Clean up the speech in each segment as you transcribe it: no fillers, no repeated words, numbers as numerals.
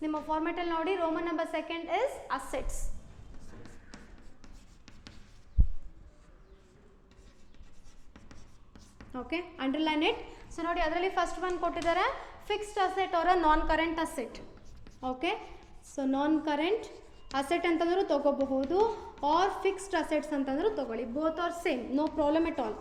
ನಿಮ್ಮ ಫಾರ್ಮೆಟಲ್ಲಿ ನೋಡಿ Roman number second is assets. Okay, underline it. So ನೋಡಿ ಅದರಲ್ಲಿ ಫಸ್ಟ್ ಒನ್ ಕೊಟ್ಟಿದ್ದಾರೆ fixed asset or non current asset. Okay, so non current asset ಅಂತಂದ್ರೂ ತೊಗೋಬಹುದು ಆರ್ ಫಿಕ್ಸ್ಡ್ ಅಸೆಟ್ಸ್ ಅಂತಂದ್ರೂ ತೊಗೊಳ್ಳಿ, both are same, no problem at all.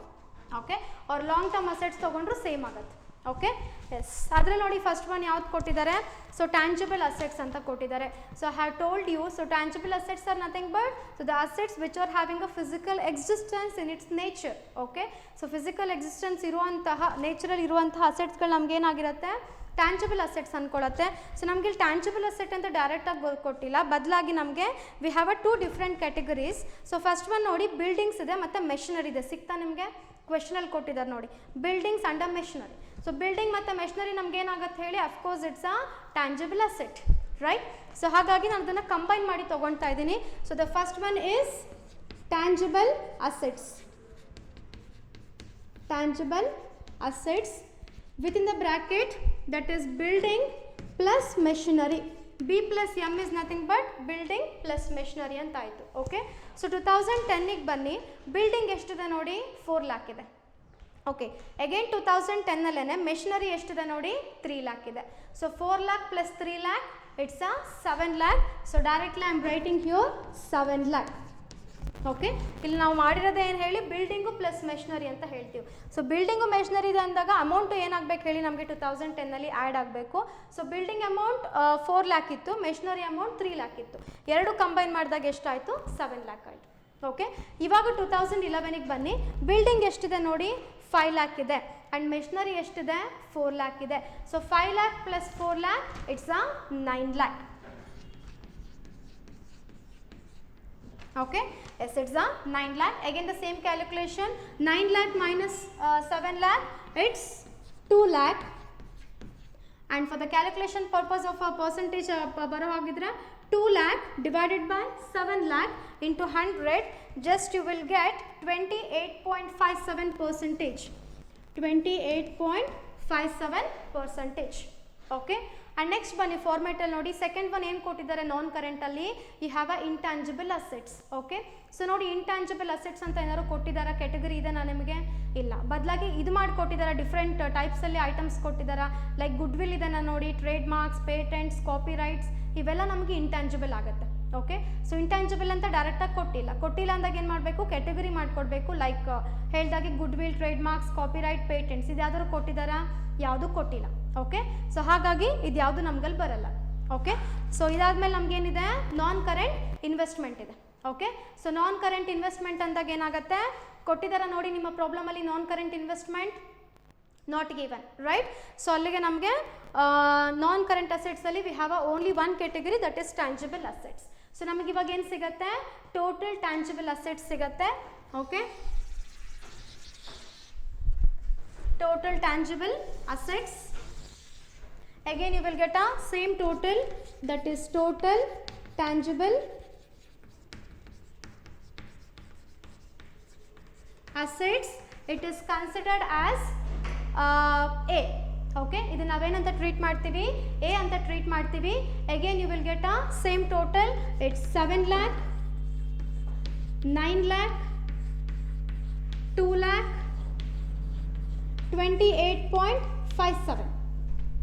Okay, or long term assets ತೊಗೊಂಡ್ರು same ಆಗುತ್ತೆ. Okay, yes. ಅದರಲ್ಲಿ ನೋಡಿ first one ಯಾವ್ದು ಕೊಟ್ಟಿದ್ದಾರೆ, ಸೊ ಟ್ಯಾಂಜಿಬಲ್ ಅಸೆಟ್ಸ್ ಅಂತ ಕೊಟ್ಟಿದ್ದಾರೆ. So I have told you, so tangible assets are nothing but so the assets which are having a physical existence in its nature. Okay, so physical existence ಇರುವಂತಹ ನೇಚರಲ್ಲಿ ಇರುವಂತಹ ಅಸೆಟ್ಸ್ಗಳು ನಮ್ಗೆ ಏನಾಗಿರುತ್ತೆ, tangible assets ಅಂದ್ಕೊಳ್ಳುತ್ತೆ. So ನಮಗೆ ಇಲ್ಲಿ tangible asset ಅಂತ ಡೈರೆಕ್ಟಾಗಿ ಕೊಟ್ಟಿಲ್ಲ, ಬದಲಾಗಿ ನಮಗೆ we have a 2 different categories. So first one ನೋಡಿ ಬಿಲ್ಡಿಂಗ್ಸ್ ಇದೆ ಮತ್ತು ಮೆಷಿನರಿ ಇದೆ. ಸಿಗ್ತಾ ನಿಮಗೆ ಕ್ವೆಶನಲ್ಲಿ ಕೊಟ್ಟಿದ್ದಾರೆ ನೋಡಿ, buildings under machinery. So building ಮತ್ತು ಮೆಷಿನರಿ ನಮ್ಗೆ ಏನಾಗುತ್ತೆ ಹೇಳಿ, of course it's a tangible asset, right. So ಹಾಗಾಗಿ ನಾನು ಅದನ್ನು ಕಂಬೈನ್ ಮಾಡಿ ತೊಗೊಳ್ತಾ ಇದ್ದೀನಿ. So the first one is tangible assets. Tangible assets within the bracket that is building plus machinery. B plus M is nothing but building plus machinery ಅಂತ ಆಯಿತು. Okay, so 2010ಗೆ ಬನ್ನಿ, building ಎಷ್ಟಿದೆ ನೋಡಿ 4 lakh ಇದೆ. Okay, again 2010ನಲ್ಲೇ machinery ಎಷ್ಟಿದೆ ನೋಡಿ 3 lakh ಇದೆ. So 4 lakh plus 3 lakh it's a 7 lakh. So directly I am writing ಹ್ಯೂರ್ 7 lakh. Okay, ಇಲ್ಲಿ ನಾವು ಮಾಡಿರೋದು ಏನು ಹೇಳಿ, ಬಿಲ್ಡಿಂಗು ಪ್ಲಸ್ ಮೆಷಿನರಿ ಅಂತ ಹೇಳ್ತೀವಿ. ಸೊ ಬಿಲ್ಡಿಂಗು ಮೆಷಿನರಿ ಇದೆ ಅಂದಾಗ ಅಮೌಂಟು ಏನಾಗಬೇಕು ಹೇಳಿ, ನಮಗೆ 2010ನಲ್ಲಿ ಆ್ಯಡ್ ಆಗಬೇಕು. ಸೊ ಬಿಲ್ಡಿಂಗ್ ಅಮೌಂಟ್ 4 lakh ಇತ್ತು, ಮೆಷಿನರಿ ಅಮೌಂಟ್ 3 lakh ಇತ್ತು. ಎರಡು ಕಂಬೈನ್ ಮಾಡಿದಾಗ ಎಷ್ಟಾಯಿತು, 7 lakh ಆಯಿತು. ಓಕೆ, ಇವಾಗ 2011ಗೆ ಬನ್ನಿ, ಬಿಲ್ಡಿಂಗ್ ಎಷ್ಟಿದೆ ನೋಡಿ 5 lakh ಇದೆ ಆ್ಯಂಡ್ ಮೆಷಿನರಿ ಎಷ್ಟಿದೆ 4 lakh ಇದೆ. So 5 lakh plus 4 lakh it's a 9 lakh. Okay, yes, it's a 9 lakh. Again the same calculation, 9 lakh minus 7 lakh, it's 2 lakh. And for the calculation purpose of a percentage baro hagidre 2 lakh divided by 7 lakh into 100, just you will get 28.57%. 28.57%. Okay, and next ಬನ್ನಿ ಫಾರ್ಮೆಟಲ್ಲಿ ನೋಡಿ, second one ಏನು ಕೊಟ್ಟಿದ್ದಾರೆ non ಕರೆಂಟಲ್ಲಿ, you have a intangible assets. Okay, so ನೋಡಿ intangible assets ಅಂತ ಏನಾದ್ರು ಕೊಟ್ಟಿದ್ದಾರೆ, category ಇದೆ ನಾನು ನಿಮಗೆ ಇಲ್ಲ, ಬದಲಾಗಿ ಇದು ಮಾಡಿ ಕೊಟ್ಟಿದ್ದಾರೆ, ಡಿಫ್ರೆಂಟ್ ಟೈಪ್ಸಲ್ಲಿ ಐಟಮ್ಸ್ ಕೊಟ್ಟಿದ್ದಾರೆ. ಲೈಕ್ ಗುಡ್ ವಿಲ್ ಇದೆ ನಾನು ನೋಡಿ, trademarks, patents, copyrights, ಇವೆಲ್ಲ ನಮಗೆ ಇಂಟ್ಯಾಂಜಿಬಲ್ ಆಗುತ್ತೆ. ಓಕೆ, ಸೊ ಇಂಟ್ಯಾಂಜಿಬಲ್ ಅಂತ ಡೈರೆಕ್ಟಾಗಿ ಕೊಟ್ಟಿಲ್ಲ ಅಂದಾಗ ಏನು ಮಾಡಬೇಕು, ಕ್ಯಾಟಗರಿ ಮಾಡಿಕೊಡ್ಬೇಕು. ಲೈಕ್ ಹೇಳ್ದಾಗೆ goodwill, trademarks, copyright, patents ಇದು ಯಾವ್ದಾದ್ರು ಕೊಟ್ಟಿದ್ದಾರಾ, ಯಾವುದೂ ಕೊಟ್ಟಿಲ್ಲ. ಓಕೆ, ಸೊ ಹಾಗಾಗಿ ಇದು ಯಾವುದು ನಮ್ಗಲ್ಲಿ ಬರಲ್ಲ. ಓಕೆ, ಸೊ ಇದಾದ್ಮೇಲೆ ನಮಗೇನಿದೆ, ನಾನ್ ಕರೆಂಟ್ ಇನ್ವೆಸ್ಟ್ಮೆಂಟ್ ಇದೆ. Okay, so non current investment ಅಂದಾಗ ಏನಾಗುತ್ತೆ, ಕೊಟ್ಟಿದ್ದಾರೆ ನೋಡಿ ನಿಮ್ಮ ಪ್ರಾಬ್ಲಮಲ್ಲಿ, non current investment not given, right. So ಅಲ್ಲಿಗೆ ನಮಗೆ ನಾನ್ ಕರೆಂಟ್ ಅಸೆಟ್ಸಲ್ಲಿ we have only one category, that is tangible assets. So ನಮಗೆ ಇವಾಗ ಏನು ಸಿಗುತ್ತೆ, ಟೋಟಲ್ ಟ್ಯಾಂಜಿಬಲ್ ಅಸೆಟ್ಸ್ ಸಿಗುತ್ತೆ. Okay, total tangible assets, again you will get a same total, that is total tangible assets. It is considered as A. Okay, ಇದು ನಾವೇನಂತ treat ಮಾಡ್ತೀವಿ, A ಅಂತ treat ಮಾಡ್ತೀವಿ. again you will get a same total, it's 7 lakh, 9 lakh, 2 lakh, 28.57.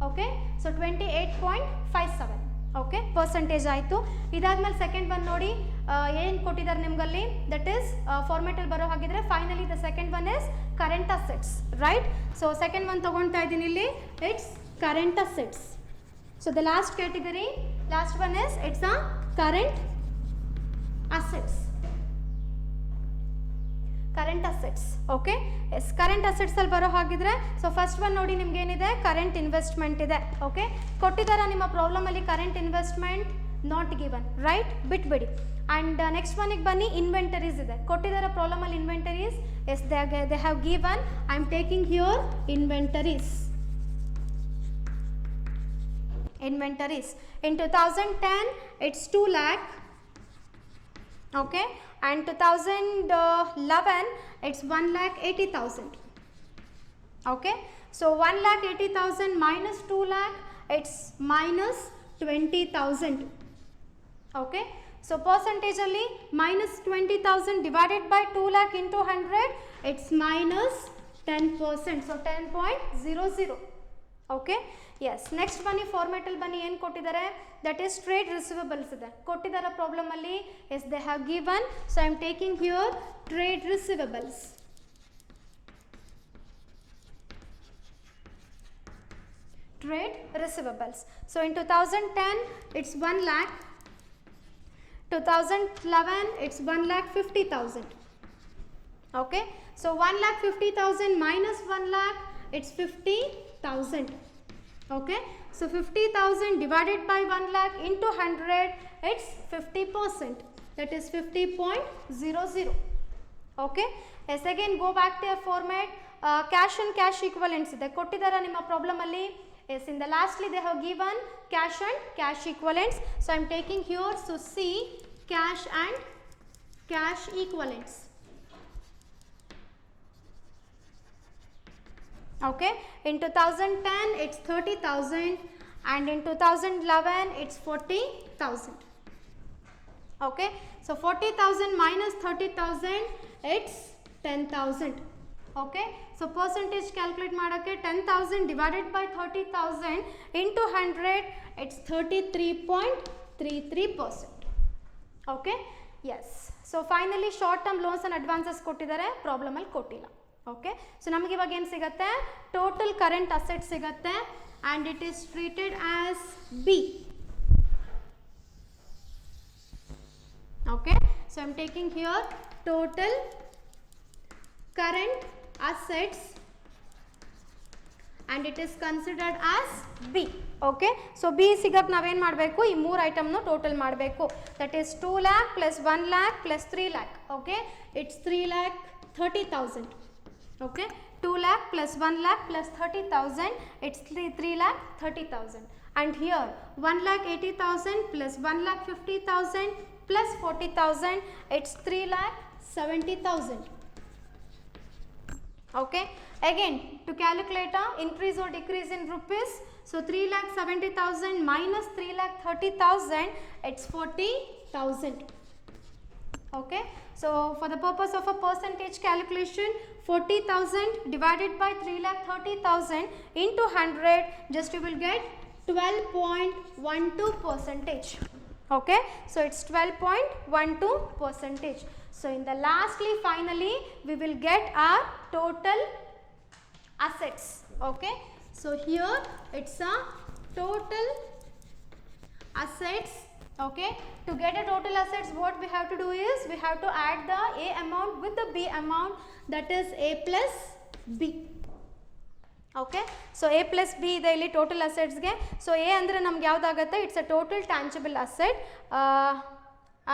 Okay, so 28.57. Okay, percentage ಆಯಿತು. ಇದಾದ್ಮೇಲೆ second one ನೋಡಿ ಏನು ಕೊಟ್ಟಿದ್ದಾರೆ ನಿಮ್ಗಲ್ಲಿ, ದಟ್ ಈಸ್ ಫಾರ್ಮೆಟಲ್ಲಿ ಬರೋ ಹಾಗಿದ್ರೆ finally the second one is current assets, right. So second one ತೊಗೊಳ್ತಾ ಇದ್ದೀನಿ ಇಲ್ಲಿ, it's current assets. So the last category, last one is it's a current assets. Current assets. Okay, yes, current ಅಸೆಟ್ಸಲ್ಲಿ ಬರೋ ಹಾಗಿದ್ರೆ, so first one ನೋಡಿ ನಿಮ್ಗೆ ಏನಿದೆ, current investment ಇದೆ. ಓಕೆ, ಕೊಟ್ಟಿದ್ದಾರೆ ನಿಮ್ಮ ಪ್ರಾಬ್ಲಮಲ್ಲಿ current investment not given, right, ಬಿಟ್ಬಿಡಿ. ಆ್ಯಂಡ್ ನೆಕ್ಸ್ಟ್ ಒನ್ಗೆ ಬನ್ನಿ, ಇನ್ವೆಂಟರೀಸ್ ಇದೆ, ಕೊಟ್ಟಿದ್ದಾರೆ ಪ್ರಾಬ್ಲಮಲ್ಲಿ inventories. Yes, they have given, I am taking here inventories. Inventories in 2010 it's 2 lakh. Okay, and 2011 it's 1,80,000. Okay, so 1,80,000 minus 2 lakh, it's minus 20,000. Okay, so percentage ಅಲ್ಲಿ minus 20,000 divided by 2 lakh into 100, it's minus 10%, so 10.00. Okay, yes, next ಬನ್ನಿ format ಅಲ್ಲಿ ಬನ್ನಿ ಏನು ಕೊಟ್ಟಿದ್ದಾರೆ, that is trade receivables ಇದೆ ಕೊಟ್ಟಿದ್ದಾರೆ problem ಅಲ್ಲಿ. yes, they have given, so I am taking here trade receivables. Trade receivables, so in 2010 it's 1 lakh, 2011 it's 1,50,000. okay, so 1,50,000 minus 1 lakh, it's 50,000. okay, so 50,000 divided by 1 lakh into 100, it's 50%, that is 50.00. okay, yes, again go back to your format. Cash and cash equivalents ಇದೆ ಕೊಟ್ಟಿದ್ದಾರೆ ನಿಮ್ಮ problem ಅಲ್ಲಿ. yes, in the lastly they have given cash and cash equivalents, so I am taking here, so C, cash and cash equivalents. okay, in 2010 it's 30,000 and in 2011 it's 40,000. okay, so 40,000 minus 30,000, it's 10,000. okay, so percentage calculate ಮಾಡೋಕ್ಕೆ 10,000 divided by 30,000 into 100, it's 33.33%. okay, yes, so finally short term loans and advances ಕೊಟ್ಟಿದ್ದಾರೆ, problem ಅಲ್ಲಿ ಕೊಟ್ಟಿಲ್ಲ. Okay, so ನಮಗೆ ಇವಾಗ ಏನು ಸಿಗುತ್ತೆ, total current asset ಸಿಗುತ್ತೆ and it is treated as B. Okay, so I am taking here total current assets and it is considered as B. okay, so B ಸಿಗಕ್ಕೆ ನಾವೇನು ಮಾಡಬೇಕು, ಈ ಮೂರು ಐಟಮ್ನು ಟೋಟಲ್ ಮಾಡಬೇಕು. that is 2 lakh plus 1 lakh plus 3 lakh. okay, it's 3,30,000. okay, 2 lakh plus 1 lakh plus 30,000, it's 3,30,000. and here 1,80,000 plus 1,50,000 plus 40,000, it's 3,70,000. okay, again to calculate a increase or decrease in rupees, so 3,70,000 minus 3,30,000, it's 40,000. okay, so for the purpose of a percentage calculation, 40,000 divided by 3,30,000 into 100, just you will get 12.12%. okay, so it's 12.12%. so in the lastly finally we will get our total assets. okay, so here it's a total assets. okay, to get a total assets, what we have to do is we have to add the A amount with the B amount, that is A plus B. okay, so A plus B ಇದೆ ಇಲ್ಲಿ total ಅಸೆಟ್ಸ್ಗೆ. So A ಅಂದರೆ ನಮ್ಗೆ ಯಾವುದಾಗುತ್ತೆ, it's a total tangible asset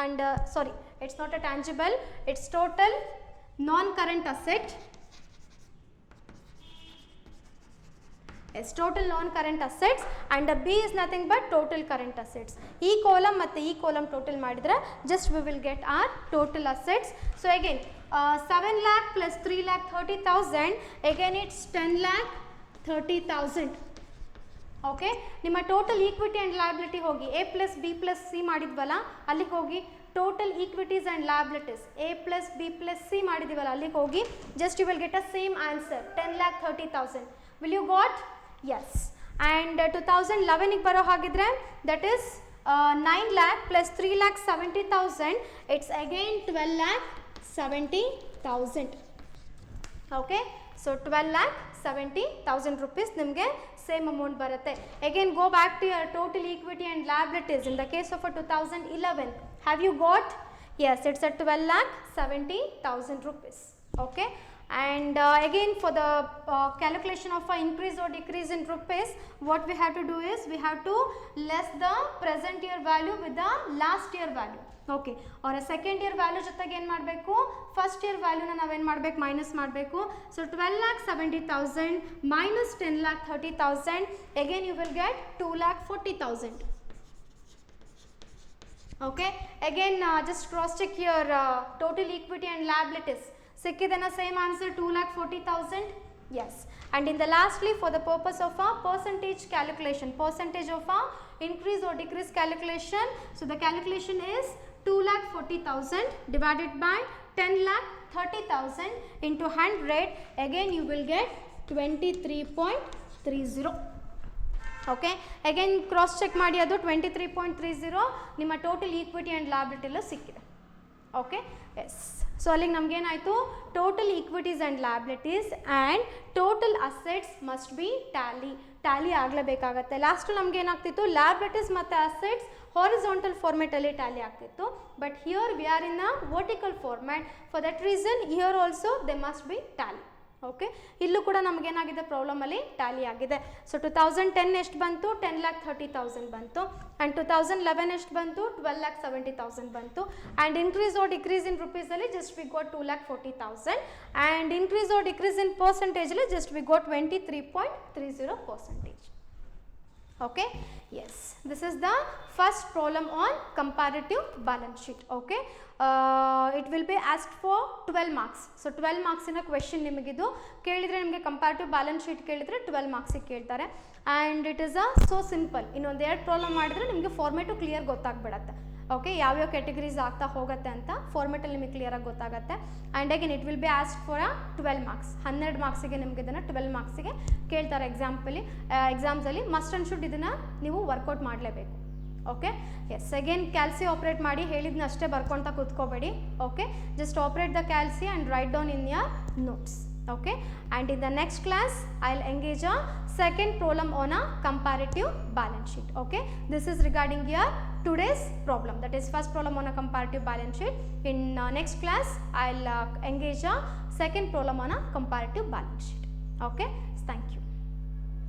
and sorry, it's not a tangible, it's total non current asset. yes, total non current assets, and the B is nothing but total current assets. ಈ column ಮತ್ತು ಈ column total ಮಾಡಿದ್ರೆ just we will get our total assets. so again 7 lakh plus 3,30,000, again it's 10,30,000. Okay, ನಿಮ್ಮ total equity and liability ಹೋಗಿ A plus B plus C ಮಾಡಿದ್ವಲ್ಲ ಅಲ್ಲಿಗೆ ಹೋಗಿ, total equities and liabilities A plus B plus C ಮಾಡಿದ್ದೀವಲ್ಲ ಅಲ್ಲಿಗೆ ಹೋಗಿ, just you will get a same answer 10,30,000. Will you got? Yes. And 2011ಗೆ ಬರೋ ಹಾಗಿದ್ರೆ that is 9 lakh plus 3,70,000, it's again 12,70,000. okay, so 12,70,000 rupees ನಿಮಗೆ ಸೇಮ್ ಅಮೌಂಟ್ ಬರುತ್ತೆ. Again go back to your total equity and liabilities in the case of 2011. Have you got? Yes, it's a 12,70,000 rupees. okay, and again for the calculation of increase or decrease in rupees, what we have to do is we have to less the present year value with the last year value. okay, or a second year value ಜೊತೆಗೆ ಏನು ಮಾಡಬೇಕು, first year ವ್ಯಾಲ್ಯೂನ ನಾವೇನು ಮಾಡಬೇಕು, minus ಮಾಡಬೇಕು. So 12,70,000 minus 10,30,000, again you will get 2,40,000. okay, again just cross check your total equity and liabilities. ಸಿಕ್ಕಿದೆನಾ same answer 2,40,000. Yes, and in the lastly, for the purpose of a percentage calculation, percentage of a increase or decrease calculation, so the calculation is 2,40,000 divided by 10,30,000 into 100, again you will get 23.30. okay, again cross check ಮಾಡಿ, ಅದು 23.30 ನಿಮ್ಮ total equity and ಲ್ಯಾಬಿಲಿಟಿಲೂ ಸಿಕ್ಕಿದೆ. Okay, yes. So ಅಲ್ಲಿಗೆ ನಮಗೇನಾಯಿತು, total equities and liabilities and total assets must be tally ಆಗಲೇಬೇಕಾಗತ್ತೆ. Last ನಮಗೇನಾಗ್ತಿತ್ತು, liabilities ಮತ್ತು assets horizontal ಫಾರ್ಮೆಟಲ್ಲಿ ಟ್ಯಾಲಿ ಆಗ್ತಿತ್ತು. But here we are in a vertical format. For that reason here also they must be tally. Okay, ಇಲ್ಲೂ ಕೂಡ ನಮಗೇನಾಗಿದೆ, ಪ್ರಾಬ್ಲಮಲ್ಲಿ Tally ಆಗಿದೆ. So 2010 ಎಷ್ಟು ಬಂತು, 10,30,000 ಬಂತು. ಆ್ಯಂಡ್ 2011 ಎಷ್ಟು ಬಂತು, 12,70,000 ಬಂತು. And increase or decrease in ರುಪೀಸಲ್ಲಿ just we got 2,40,000. And increase or decrease in ಪರ್ಸೆಂಟೇಜಲ್ಲಿ just we got 23.30%. okay, yes, this is the first problem on comparative balance sheet. okay, it will be asked for 12 marks. so 12 marks in a question ನಿಮಗಿದು ಕೇಳಿದರೆ, ನಿಮಗೆ comparative balance sheet ಕೇಳಿದರೆ 12 ಮಾರ್ಕ್ಸಿಗೆ ಕೇಳ್ತಾರೆ. And it is so simple. ಇನ್ನೊಂದು 2 problem ಮಾಡಿದರೆ ನಿಮಗೆ format clear ಗೊತ್ತಾಗ್ಬಿಡತ್ತೆ. Okay, ಯಾವ್ಯಾವ categories ಆಗ್ತಾ ಹೋಗುತ್ತೆ ಅಂತ ಫಾರ್ಮೆಟಲ್ಲಿ ನಿಮಗೆ ಕ್ಲಿಯರಾಗಿ ಗೊತ್ತಾಗುತ್ತೆ. And again it will be ask for 12 marks. 12 ಮಾರ್ಕ್ಸಿಗೆ ನಿಮಗೆ ಇದನ್ನು 12 ಮಾರ್ಕ್ಸಿಗೆ ಕೇಳ್ತಾರೆ ಎಕ್ಸಾಮ್ಸಲ್ಲಿ. ಮಸ್ಟ್ ಆ್ಯಂಡ್ ಶುಡ್ ಇದನ್ನು ನೀವು ವರ್ಕೌಟ್ ಮಾಡಲೇಬೇಕು. Okay, yes. Again calci operate ಮಾಡಿ, ಹೇಳಿದ್ನ ಅಷ್ಟೇ ಬರ್ಕೊಳ್ತಾ ಕೂತ್ಕೋಬೇಡಿ. Okay, just operate the calci and write down in your notes. okay, and in the next class I'll engage a second problem on a comparative balance sheet. okay, this is regarding your today's problem, that is first problem on a comparative balance sheet. In next class I'll engage a second problem on a comparative balance sheet. okay, thank you.